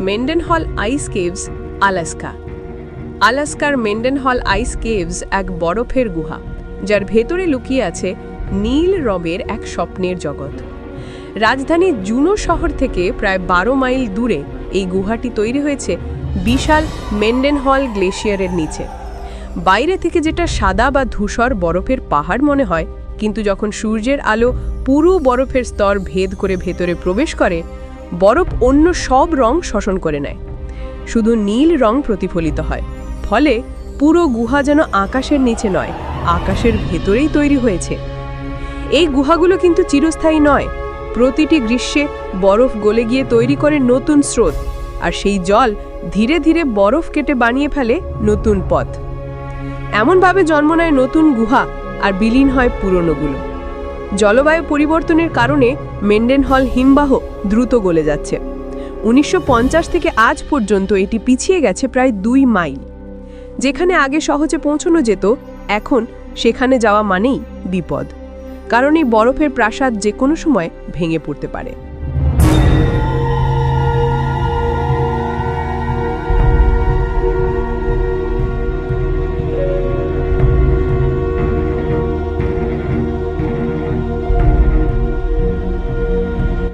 মেন্ডেনহল আইস caves, Alaska. আলাস্কার মেন্ডেনহল আইস caves এক বরফের গুহা, যার ভেতরে লুকিয়ে আছে নীল রবের এক স্বপ্নের জগৎ। রাজধানী জুনো শহর থেকে প্রায় 12 মাইল দূরে এই গুহাটি তৈরি হয়েছে বিশাল মেন্ডেনহল গ্লেশিয়ারের নিচে। বাইরে থেকে যেটা সাদা বা ধূসর বরফের পাহাড় মনে হয়, কিন্তু যখন সূর্যের আলো পুরো বরফের স্তর ভেদ করে ভেতরে প্রবেশ করে, বরফ অন্য সব রং শোষণ করে নেয়। শুধু নীল রং প্রতিফলিত হয়, ফলে পুরো গুহা যেন আকাশের নিচে নয়, আকাশের ভেতরেই তৈরি হয়েছে। এই গুহাগুলো কিন্তু চিরস্থায়ী নয়। প্রতিটি গ্রীষ্মে বরফ গলে গিয়ে তৈরি করে নতুন স্রোত, আর সেই জল ধীরে ধীরে বরফ কেটে বানিয়ে ফেলে নতুন পথ। এমনভাবে জন্ম নেয় নতুন গুহা আর বিলীন হয় পুরনোগুলো। জলবায়ু পরিবর্তনের কারণে মেন্ডেনহল হিমবাহ দ্রুত গলে যাচ্ছে। 1950 থেকে আজ পর্যন্ত এটি পিছিয়ে গেছে প্রায় 2 মাইল। যেখানে আগে সহজে পৌঁছানো যেত, এখন সেখানে যাওয়া মানেই বিপদ, কারণ এই বরফের প্রাসাদ যে কোনো সময় ভেঙে পড়তে পারে।